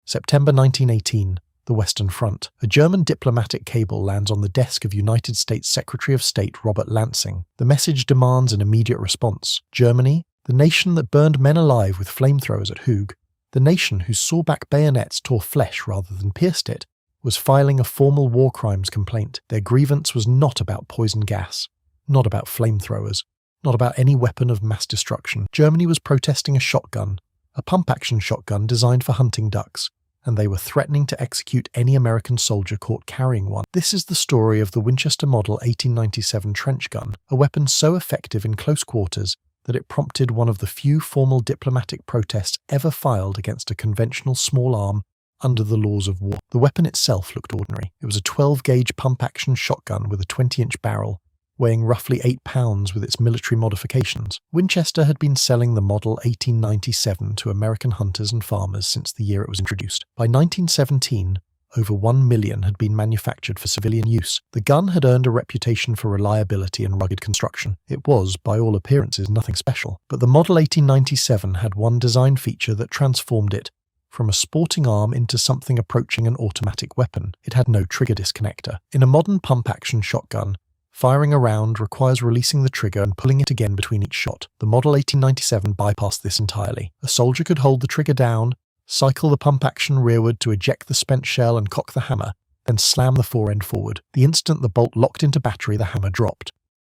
September 1918, the Western Front. A German diplomatic cable lands on the desk of United States Secretary of State Robert Lansing. The message demands an immediate response. Germany, the nation that burned men alive with flamethrowers at Hooge, the nation whose sawback bayonets tore flesh rather than pierced it, was filing a formal war crimes complaint. Their grievance was not about poison gas, not about flamethrowers, not about any weapon of mass destruction. Germany was protesting a shotgun, a pump-action shotgun designed for hunting ducks, and they were threatening to execute any American soldier caught carrying one. This is the story of the Winchester Model 1897 trench gun, a weapon so effective in close quarters that it prompted one of the few formal diplomatic protests ever filed against a conventional small arm under the laws of war. The weapon itself looked ordinary. It was a 12-gauge pump-action shotgun with a 20-inch barrel, weighing roughly 8 pounds with its military modifications. Winchester had been selling the Model 1897 to American hunters and farmers since the year it was introduced. By 1917, over 1 million had been manufactured for civilian use. The gun had earned a reputation for reliability and rugged construction. It was, by all appearances, nothing special. But the Model 1897 had one design feature that transformed it from a sporting arm into something approaching an automatic weapon. It had no trigger disconnector. In a modern pump-action shotgun, firing a round requires releasing the trigger and pulling it again between each shot. The Model 1897 bypassed this entirely. A soldier could hold the trigger down, cycle the pump-action rearward to eject the spent shell and cock the hammer, then slam the forend forward. The instant the bolt locked into battery, the hammer dropped.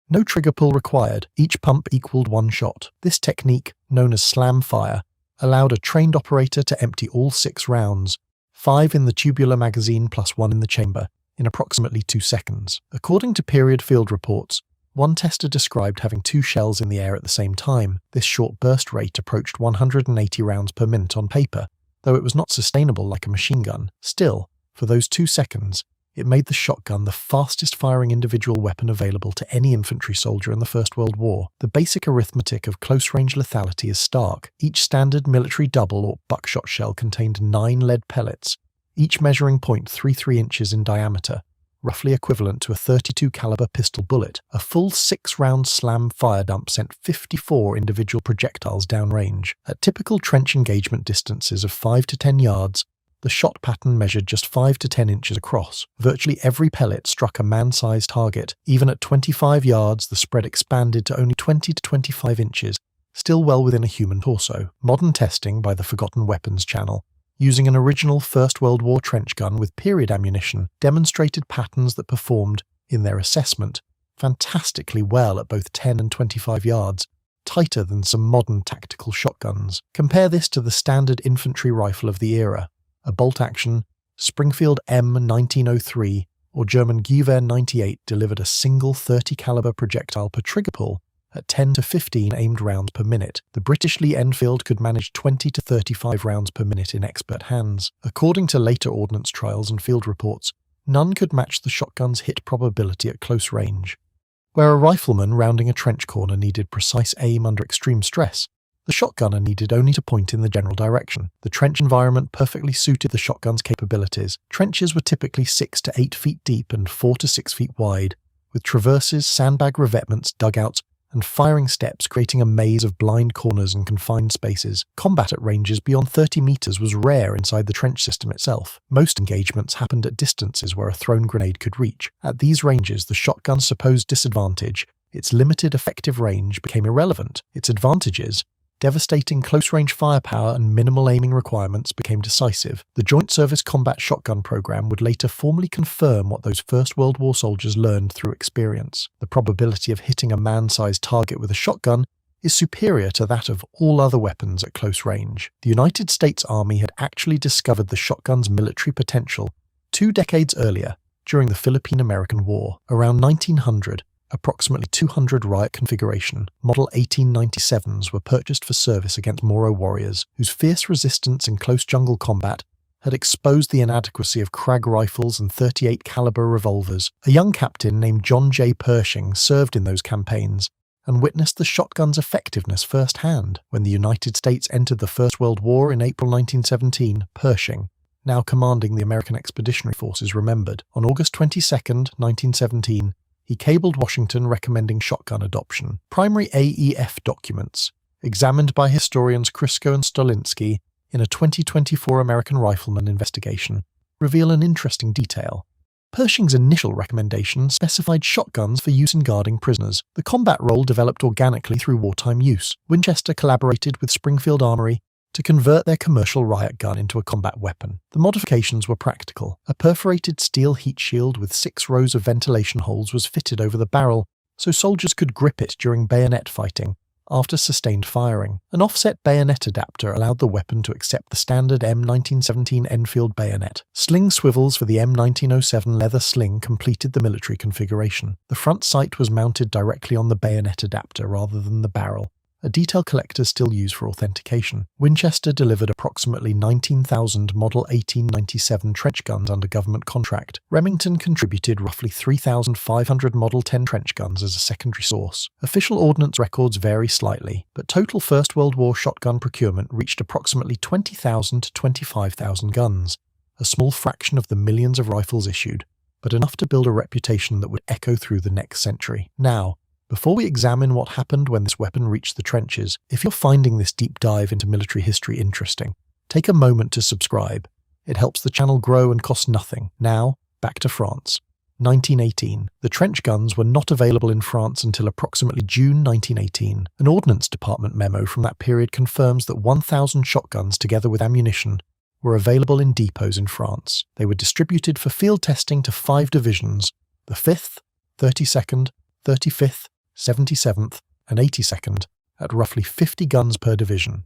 No trigger pull required. Each pump equaled one shot. This technique, known as slam fire, allowed a trained operator to empty all 6 rounds, 5 in the tubular magazine plus 1 in the chamber, in approximately 2 seconds. According to period field reports, one tester described having 2 shells in the air at the same time. This short burst rate approached 180 rounds per minute on paper, though it was not sustainable like a machine gun. Still, for those 2 seconds, it made the shotgun the fastest firing individual weapon available to any infantry soldier in the First World War. The basic arithmetic of close-range lethality is stark. Each standard military double or buckshot shell contained 9 lead pellets, each measuring 0.33 inches in diameter, roughly equivalent to a .32 caliber pistol bullet. A full 6-round slam fire dump sent 54 individual projectiles downrange. At typical trench engagement distances of 5 to 10 yards, the shot pattern measured just 5 to 10 inches across. Virtually every pellet struck a man-sized target. Even at 25 yards, the spread expanded to only 20 to 25 inches, still well within a human torso. Modern testing by the Forgotten Weapons Channel, using an original First World War trench gun with period ammunition, demonstrated patterns that performed, in their assessment, fantastically well at both 10 and 25 yards, tighter than some modern tactical shotguns. Compare this to the standard infantry rifle of the era, a bolt-action Springfield M1903 or German Gewehr 98 delivered a single 30 caliber projectile per trigger pull at 10 to 15 aimed rounds per minute. The British Lee Enfield could manage 20 to 35 rounds per minute in expert hands. According to later ordnance trials and field reports, none could match the shotgun's hit probability at close range. Where a rifleman rounding a trench corner needed precise aim under extreme stress, the shotgunner needed only to point in the general direction. The trench environment perfectly suited the shotgun's capabilities. Trenches were typically 6 to 8 feet deep and 4 to 6 feet wide, with traverses, sandbag revetments, dugouts, and firing steps creating a maze of blind corners and confined spaces. Combat at ranges beyond 30 meters was rare inside the trench system itself. Most engagements happened at distances where a thrown grenade could reach. At these ranges, the shotgun's supposed disadvantage, its limited effective range, became irrelevant. Its advantages, devastating close-range firepower and minimal aiming requirements, became decisive. The Joint Service Combat Shotgun Program would later formally confirm what those First World War soldiers learned through experience. The probability of hitting a man-sized target with a shotgun is superior to that of all other weapons at close range. The United States Army had actually discovered the shotgun's military potential 2 decades earlier, during the Philippine-American War. Around 1900, approximately 200 riot configuration Model 1897s were purchased for service against Moro warriors, whose fierce resistance in close jungle combat had exposed the inadequacy of Krag rifles and .38 caliber revolvers. A young captain named John J. Pershing served in those campaigns and witnessed the shotgun's effectiveness firsthand. When the United States entered the First World War in April 1917, Pershing, now commanding the American Expeditionary Forces, remembered. On August 22, 1917, he cabled Washington recommending shotgun adoption. Primary AEF documents, examined by historians Crisco and Stolinsky in a 2024 American Rifleman investigation, reveal an interesting detail. Pershing's initial recommendation specified shotguns for use in guarding prisoners. The combat role developed organically through wartime use. Winchester collaborated with Springfield Armory to convert their commercial riot gun into a combat weapon. The modifications were practical. A perforated steel heat shield with 6 rows of ventilation holes was fitted over the barrel so soldiers could grip it during bayonet fighting after sustained firing. An offset bayonet adapter allowed the weapon to accept the standard M1917 Enfield bayonet. Sling swivels for the M1907 leather sling completed the military configuration. The front sight was mounted directly on the bayonet adapter rather than the barrel, a detail collectors still use for authentication. Winchester delivered approximately 19,000 Model 1897 trench guns under government contract. Remington contributed roughly 3,500 Model 10 trench guns as a secondary source. Official ordnance records vary slightly, but total First World War shotgun procurement reached approximately 20,000 to 25,000 guns, a small fraction of the millions of rifles issued, but enough to build a reputation that would echo through the next century. Now, before we examine what happened when this weapon reached the trenches, if you're finding this deep dive into military history interesting, take a moment to subscribe. It helps the channel grow and costs nothing. Now, back to France. 1918. The trench guns were not available in France until approximately June 1918. An Ordnance Department memo from that period confirms that 1,000 shotguns together with ammunition were available in depots in France. They were distributed for field testing to 5 divisions: the 5th, 32nd, 35th, 77th, and 82nd, at roughly 50 guns per division.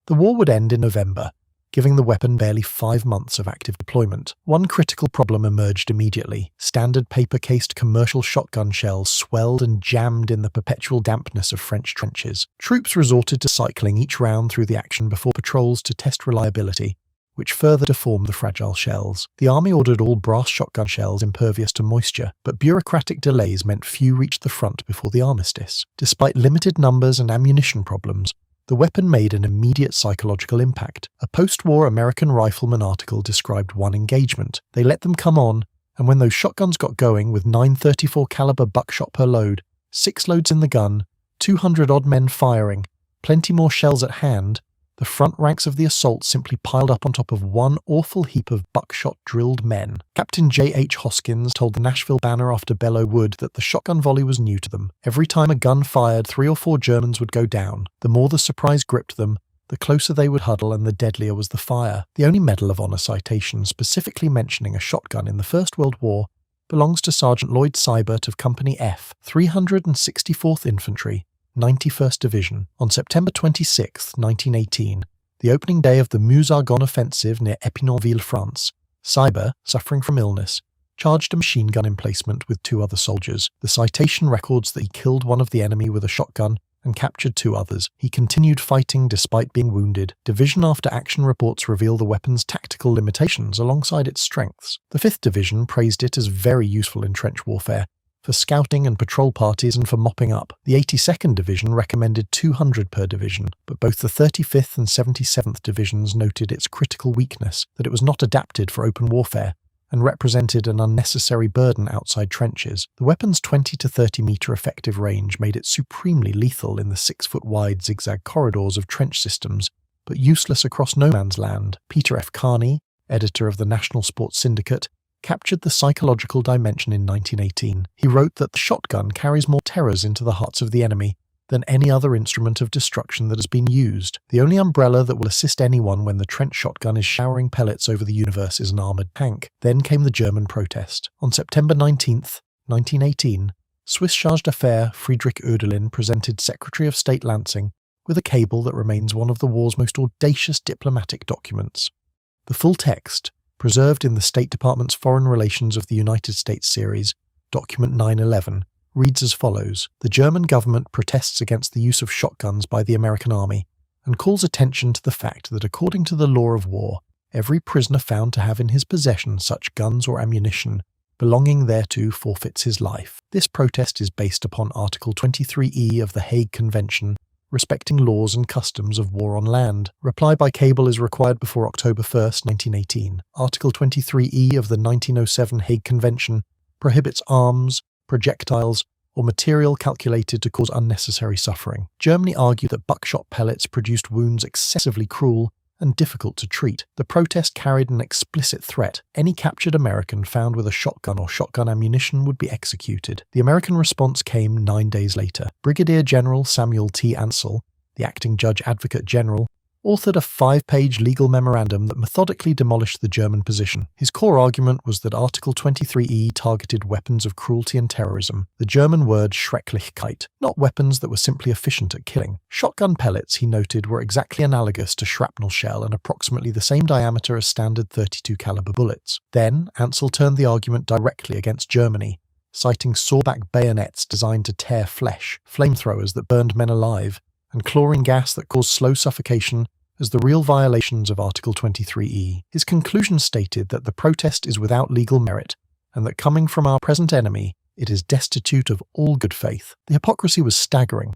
The war would end in November, giving the weapon barely 5 months of active deployment. One critical problem emerged immediately. Standard paper-cased commercial shotgun shells swelled and jammed in the perpetual dampness of French trenches. Troops resorted to cycling each round through the action before patrols to test reliability, which further deformed the fragile shells. The army ordered all brass shotgun shells impervious to moisture, but bureaucratic delays meant few reached the front before the armistice. Despite limited numbers and ammunition problems, the weapon made an immediate psychological impact. A post-war American Rifleman article described one engagement. They let them come on, and when those shotguns got going with 9.34 caliber buckshot per load, 6 loads in the gun, 200-odd men firing, plenty more shells at hand, the front ranks of the assault simply piled up on top of one awful heap of buckshot-drilled men. Captain J.H. Hoskins told the Nashville Banner after Belleau Wood that the shotgun volley was new to them. Every time a gun fired, 3 or 4 Germans would go down. The more the surprise gripped them, the closer they would huddle and the deadlier was the fire. The only Medal of Honor citation specifically mentioning a shotgun in the First World War belongs to Sergeant Lloyd Seibert of Company F, 364th Infantry, 91st Division. On September 26, 1918, the opening day of the Meuse-Argonne offensive near Epinonville, France, Seibert, suffering from illness, charged a machine gun emplacement with 2 other soldiers. The citation records that he killed one of the enemy with a shotgun and captured 2 others. He continued fighting despite being wounded. Division after action reports reveal the weapon's tactical limitations alongside its strengths. The 5th Division praised it as very useful in trench warfare, for scouting and patrol parties and for mopping up. The 82nd Division recommended 200 per division, but both the 35th and 77th Divisions noted its critical weakness, that it was not adapted for open warfare and represented an unnecessary burden outside trenches. The weapon's 20 to 30 meter effective range made it supremely lethal in the 6-foot wide zigzag corridors of trench systems, but useless across no man's land. Peter F. Carney, editor of the National Sports Syndicate, captured the psychological dimension in 1918. He wrote that the shotgun carries more terrors into the hearts of the enemy than any other instrument of destruction that has been used. The only umbrella that will assist anyone when the trench shotgun is showering pellets over the universe is an armoured tank. Then came the German protest. On September 19th, 1918, Swiss charge d'affaires Friedrich Oedelin presented Secretary of State Lansing with a cable that remains one of the war's most audacious diplomatic documents. The full text, preserved in the State Department's Foreign Relations of the United States series, Document 911, reads as follows: The German government protests against the use of shotguns by the American army and calls attention to the fact that according to the law of war, every prisoner found to have in his possession such guns or ammunition belonging thereto forfeits his life. This protest is based upon Article 23E of the Hague Convention respecting laws and customs of war on land. Reply by cable is required before October 1st, 1918. Article 23E of the 1907 Hague Convention prohibits arms, projectiles, or material calculated to cause unnecessary suffering. Germany argued that buckshot pellets produced wounds excessively cruel and difficult to treat. The protest carried an explicit threat. Any captured American found with a shotgun or shotgun ammunition would be executed. The American response came 9 days later. Brigadier General Samuel T. Ansel, the acting Judge Advocate General, authored a 5-page legal memorandum that methodically demolished the German position. His core argument was that Article 23E targeted weapons of cruelty and terrorism, the German word Schrecklichkeit, not weapons that were simply efficient at killing. Shotgun pellets, he noted, were exactly analogous to shrapnel shell and approximately the same diameter as standard .32 caliber bullets. Then, Ansel turned the argument directly against Germany, citing sawback bayonets designed to tear flesh, flamethrowers that burned men alive, and chlorine gas that caused slow suffocation as the real violations of Article 23E. His conclusion stated that the protest is without legal merit, and that coming from our present enemy, it is destitute of all good faith. The hypocrisy was staggering.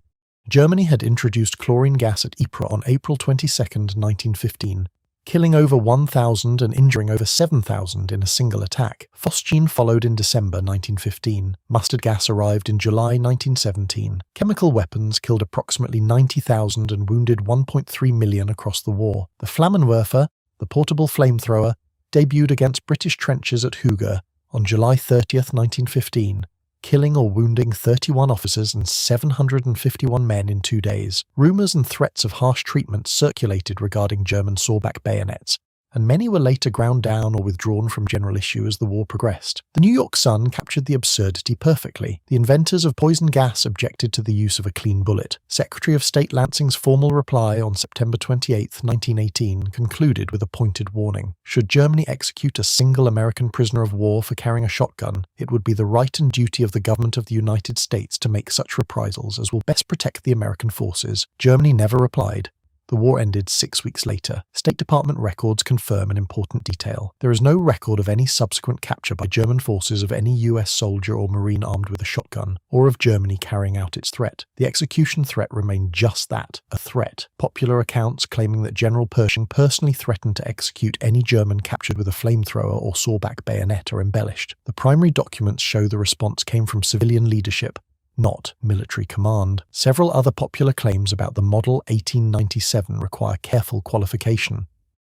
Germany had introduced chlorine gas at Ypres on April 22, 1915, killing over 1,000 and injuring over 7,000 in a single attack. Phosgene followed in December 1915. Mustard gas arrived in July 1917. Chemical weapons killed approximately 90,000 and wounded 1.3 million across the war. The Flammenwerfer, the portable flamethrower, debuted against British trenches at Hooge on July 30, 1915. Killing or wounding 31 officers and 751 men in 2 days. Rumours and threats of harsh treatment circulated regarding German sawback bayonets, and many were later ground down or withdrawn from general issue as the war progressed. The New York Sun captured the absurdity perfectly. The inventors of poison gas objected to the use of a clean bullet. Secretary of State Lansing's formal reply on September 28, 1918, concluded with a pointed warning. Should Germany execute a single American prisoner of war for carrying a shotgun, it would be the right and duty of the government of the United States to make such reprisals as will best protect the American forces. Germany never replied. The war ended 6 weeks later. State Department records confirm an important detail. There is no record of any subsequent capture by German forces of any US soldier or Marine armed with a shotgun, or of Germany carrying out its threat. The execution threat remained just that, a threat. Popular accounts claiming that General Pershing personally threatened to execute any German captured with a flamethrower or sawback bayonet are embellished. The primary documents show the response came from civilian leadership, not military command. Several other popular claims about the Model 1897 require careful qualification.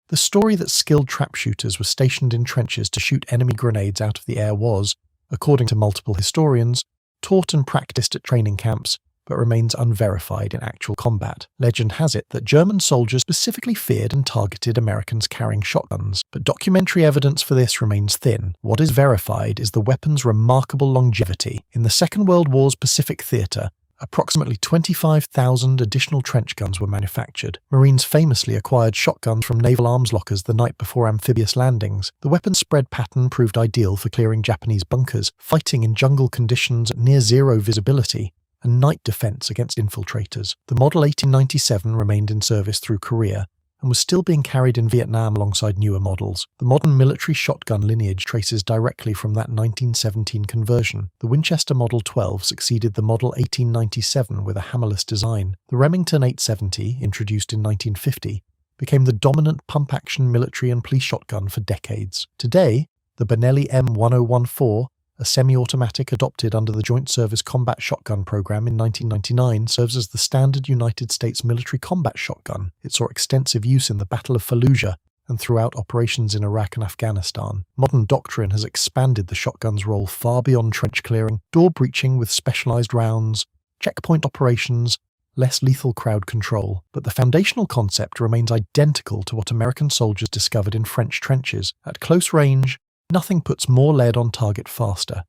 The story that skilled trap shooters were stationed in trenches to shoot enemy grenades out of the air was, according to multiple historians, taught and practiced at training camps, but remains unverified in actual combat. Legend has it that German soldiers specifically feared and targeted Americans carrying shotguns, but documentary evidence for this remains thin. What is verified is the weapon's remarkable longevity. In the Second World War's Pacific Theatre, approximately 25,000 additional trench guns were manufactured. Marines famously acquired shotguns from naval arms lockers the night before amphibious landings. The weapon spread pattern proved ideal for clearing Japanese bunkers, fighting in jungle conditions at near-zero visibility, and night defense against infiltrators. The Model 1897 remained in service through Korea and was still being carried in Vietnam alongside newer models. The modern military shotgun lineage traces directly from that 1917 conversion. The Winchester Model 12 succeeded the Model 1897 with a hammerless design. The Remington 870, introduced in 1950, became the dominant pump-action military and police shotgun for decades. Today, the Benelli M1014, a semi-automatic adopted under the Joint Service Combat Shotgun Program in 1999, serves as the standard United States military combat shotgun. It saw extensive use in the Battle of Fallujah and throughout operations in Iraq and Afghanistan. Modern doctrine has expanded the shotgun's role far beyond trench clearing, door breaching with specialized rounds, checkpoint operations, less lethal crowd control. But the foundational concept remains identical to what American soldiers discovered in French trenches. At close range, nothing puts more lead on target faster.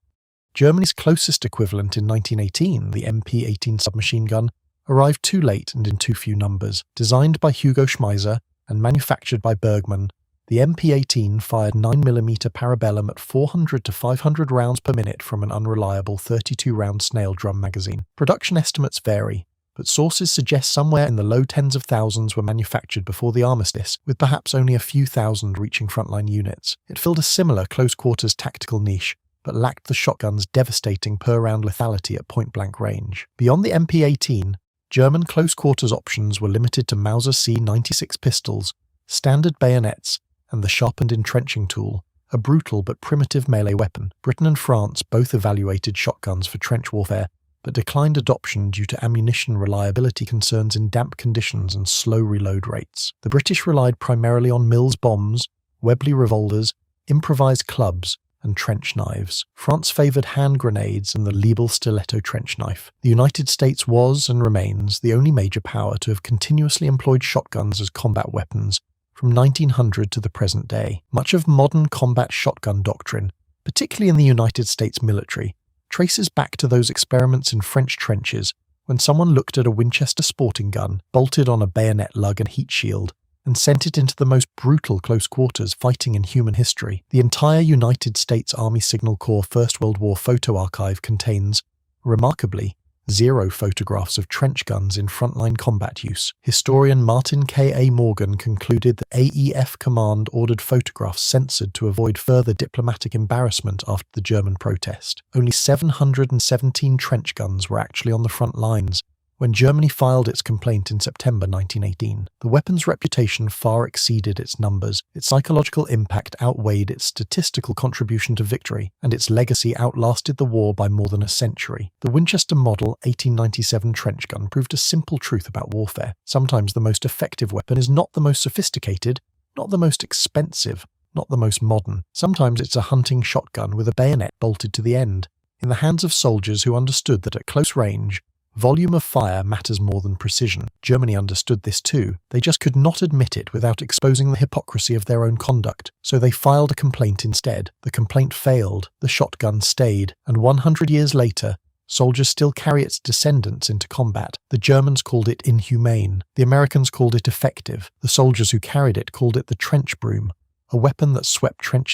Germany's closest equivalent in 1918, the MP-18 submachine gun, arrived too late and in too few numbers. Designed by Hugo Schmeisser and manufactured by Bergmann, the MP-18 fired 9mm parabellum at 400 to 500 rounds per minute from an unreliable 32-round snail drum magazine. Production estimates vary, but sources suggest somewhere in the low tens of thousands were manufactured before the armistice, with perhaps only a few thousand reaching frontline units. It filled a similar close-quarters tactical niche, but lacked the shotgun's devastating per-round lethality at point-blank range. Beyond the MP-18, German close-quarters options were limited to Mauser C96 pistols, standard bayonets, and the sharpened entrenching tool, a brutal but primitive melee weapon. Britain and France both evaluated shotguns for trench warfare, but declined adoption due to ammunition reliability concerns in damp conditions and slow reload rates. The British relied primarily on Mills bombs, Webley revolvers, improvised clubs, and trench knives. France favoured hand grenades and the Liebel stiletto trench knife. The United States was, and remains, the only major power to have continuously employed shotguns as combat weapons from 1900 to the present day. Much of modern combat shotgun doctrine, particularly in the United States military, traces back to those experiments in French trenches when someone looked at a Winchester sporting gun bolted on a bayonet lug and heat shield and sent it into the most brutal close quarters fighting in human history. The entire United States Army Signal Corps First World War photo archive contains, remarkably, 0 photographs of trench guns in frontline combat use. Historian Martin K. A. Morgan concluded that AEF command ordered photographs censored to avoid further diplomatic embarrassment after the German protest. Only 717 trench guns were actually on the front lines when Germany filed its complaint in September 1918. The weapon's reputation far exceeded its numbers, its psychological impact outweighed its statistical contribution to victory, and its legacy outlasted the war by more than a century. The Winchester Model 1897 trench gun proved a simple truth about warfare. Sometimes the most effective weapon is not the most sophisticated, not the most expensive, not the most modern. Sometimes it's a hunting shotgun with a bayonet bolted to the end, in the hands of soldiers who understood that at close range, volume of fire matters more than precision. Germany understood this too. They just could not admit it without exposing the hypocrisy of their own conduct. So they filed a complaint instead. The complaint failed, the shotgun stayed, and 100 years later, soldiers still carry its descendants into combat. The Germans called it inhumane. The Americans called it effective. The soldiers who carried it called it the trench broom, a weapon that swept trenches